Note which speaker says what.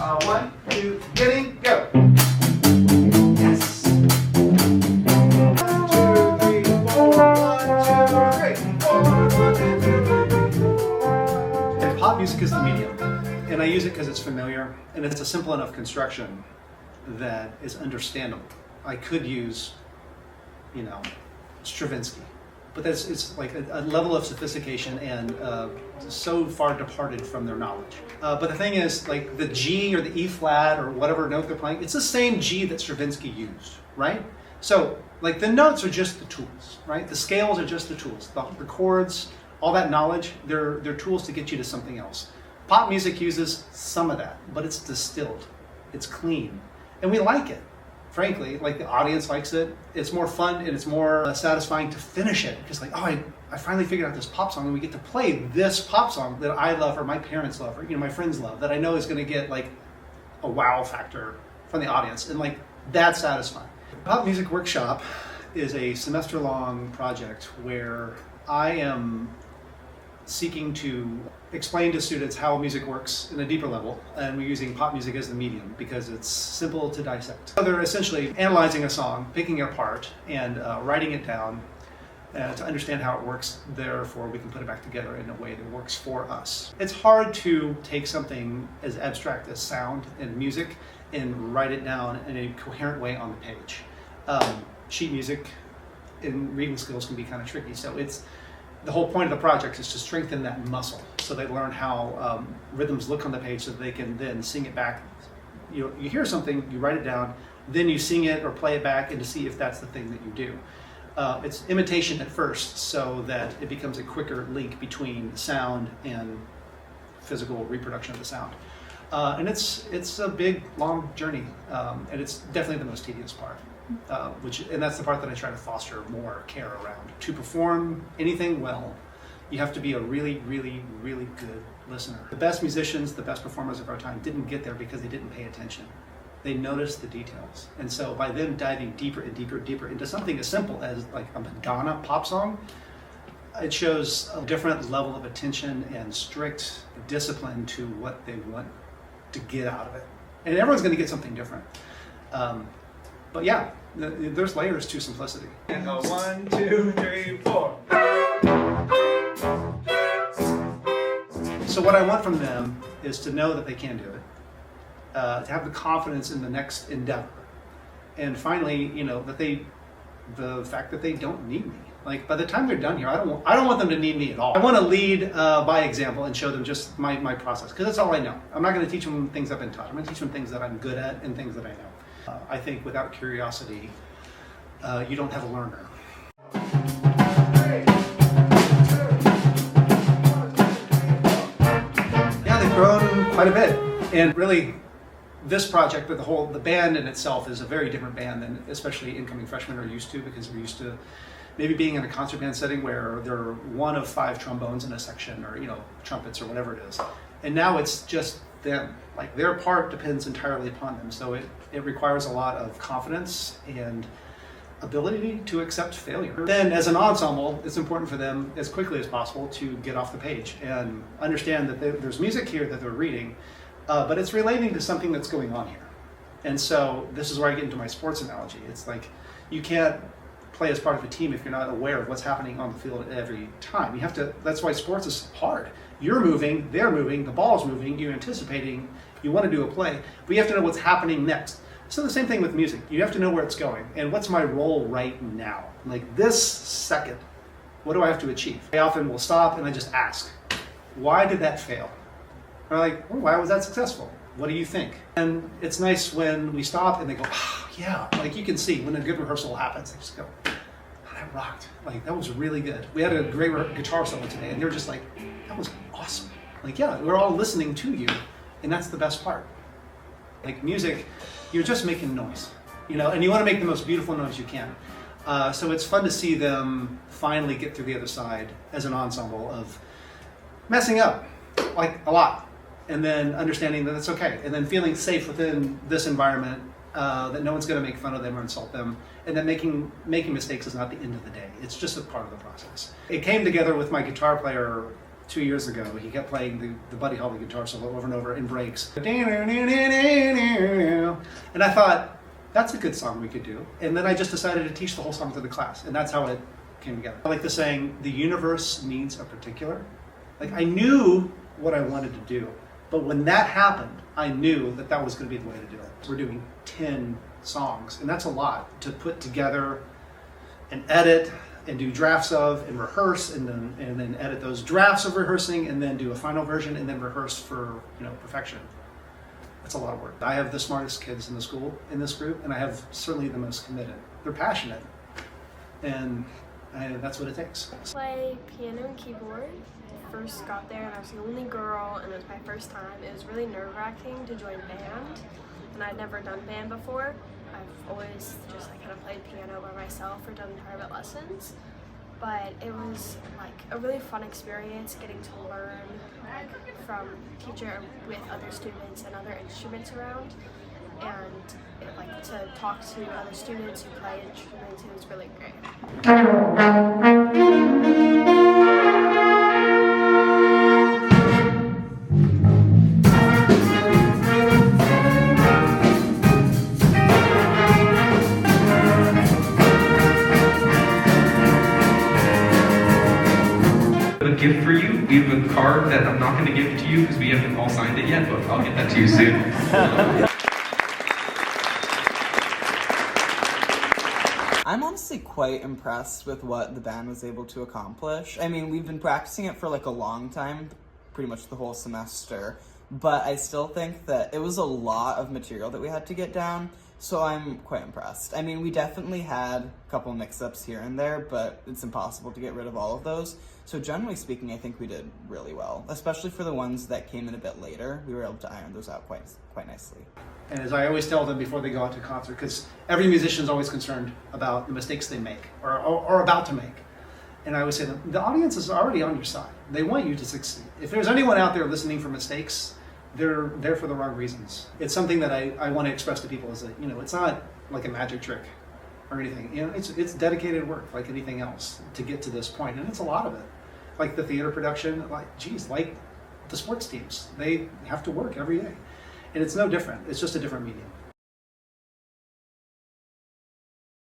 Speaker 1: 1, 2, getting, go. Yes. 1, 2, 3, 4. 1, 2, 3, 4. 1, 2, 3, 4. Pop music is the medium, and I use it because it's familiar, and it's a simple enough construction that is understandable. I could use, Stravinsky, but it's like a level of sophistication and so far departed from their knowledge. But the thing is, like the G or the E flat or whatever note they're playing, it's the same G that Stravinsky used, right? So like the notes are just the tools, right? The scales are just the tools. The chords, all that knowledge, they're tools to get you to something else. Pop music uses some of that, but it's distilled, it's clean, and we like it. Frankly, like the audience likes it. It's more fun and it's more satisfying to finish it. Because I finally figured out this pop song, and we get to play this pop song that I love, or my parents love, or my friends love, that I know is going to get like a wow factor from the audience, and like that's satisfying. Pop Music Workshop is a semester-long project where I am seeking to explain to students how music works in a deeper level, and we're using pop music as the medium because it's simple to dissect. So they're essentially analyzing a song, picking it apart, and writing it down to understand how it works. Therefore, we can put it back together in a way that works for us. It's hard to take something as abstract as sound and music and write it down in a coherent way on the page. Sheet music in reading skills can be kind of tricky, so the whole point of the project is to strengthen that muscle, so they learn how rhythms look on the page, so that they can then sing it back. You hear something, you write it down, then you sing it or play it back, and to see if that's the thing that you do. It's imitation at first, so that it becomes a quicker link between sound and physical reproduction of the sound. And it's a big, long journey, and it's definitely the most tedious part. And that's the part that I try to foster more care around. To perform anything well, you have to be a really, really, really good listener. The best musicians, the best performers of our time didn't get there because they didn't pay attention. They noticed the details. And so by them diving deeper and deeper and deeper into something as simple as like a Madonna pop song, it shows a different level of attention and strict discipline to what they want to get out of it. And everyone's going to get something different. But yeah, there's layers to simplicity. 1, 2, 3, 4. So what I want from them is to know that they can do it, to have the confidence in the next endeavor, and finally, the fact that they don't need me. Like by the time they're done here, I don't want them to need me at all. I want to lead by example and show them just my process, because that's all I know. I'm not going to teach them things I've been taught. I'm going to teach them things that I'm good at and things that I know. I think without curiosity, you don't have a learner. Yeah, they've grown quite a bit, and really, this project, but the band in itself is a very different band than especially incoming freshmen are used to, because we're used to maybe being in a concert band setting where they're one of 5 trombones in a section, or trumpets or whatever it is, and now it's just them. Like their part depends entirely upon them, so it requires a lot of confidence and ability to accept failure. Then as an ensemble, it's important for them as quickly as possible to get off the page and understand that there's music here that they're reading, but it's relating to something that's going on here. And so this is where I get into my sports analogy. It's like you can't play as part of a team if you're not aware of what's happening on the field at every time. You have to. That's why sports is hard. You're moving, they're moving, the ball's moving, you're anticipating, you want to do a play, but you have to know what's happening next. So the same thing with music. You have to know where it's going and what's my role right now. Like this second, what do I have to achieve? I often will stop and I just ask, why did that fail? Or like, why was that successful? What do you think? And it's nice when we stop and they go, oh, yeah, like you can see when a good rehearsal happens, they just go, oh, that rocked. Like that was really good. We had a great guitar solo today, and they were just like, that was awesome. Like, yeah, we're all listening to you, and that's the best part. Like music, you're just making noise, and you want to make the most beautiful noise you can. So it's fun to see them finally get through the other side as an ensemble of messing up, like a lot, and then understanding that it's okay, and then feeling safe within this environment, that no one's going to make fun of them or insult them, and that making mistakes is not the end of the day. It's just a part of the process. It came together with my guitar player 2 years ago, he kept playing the Buddy Holly guitar solo over and over in breaks. And I thought, that's a good song we could do. And then I just decided to teach the whole song to the class, and that's how it came together. I like the saying, the universe needs a particular. Like, I knew what I wanted to do, but when that happened, I knew that that was going to be the way to do it. We're doing 10 songs, and that's a lot to put together and edit and do drafts of and rehearse, and then edit those drafts of rehearsing, and then do a final version, and then rehearse for perfection. That's a lot of work. I have the smartest kids in the school in this group, and I have certainly the most committed. They're passionate, and that's what it takes.
Speaker 2: I play piano and keyboard. First got there and I was the only girl, and it was my first time. It was really nerve-wracking to join band, and I'd never done band before. I've always just kind of played piano by myself or done private lessons, but it was like a really fun experience getting to learn from teacher with other students and other instruments around, and to talk to other students who play instruments. It was really great.
Speaker 3: A gift for you. We have a card that I'm not going to give to you because we haven't all signed it yet, but I'll get that to you soon.
Speaker 4: I'm honestly quite impressed with what the band was able to accomplish. I mean, we've been practicing it for like a long time, pretty much the whole semester, but I still think that it was a lot of material that we had to get down, so I'm quite impressed. I mean, we definitely had a couple mix-ups here and there, but it's impossible to get rid of all of those. So generally speaking, I think we did really well, especially for the ones that came in a bit later. We were able to iron those out quite nicely.
Speaker 1: And as I always tell them before they go out to concert, because every musician is always concerned about the mistakes they make or about to make. And I always say that the audience is already on your side. They want you to succeed. If there's anyone out there listening for mistakes, they're there for the wrong reasons. It's something that I want to express to people is that, it's not like a magic trick or anything. It's dedicated work like anything else to get to this point. And it's a lot of it. Like the theater production, like the sports teams, they have to work every day. And it's no different. It's just a different medium.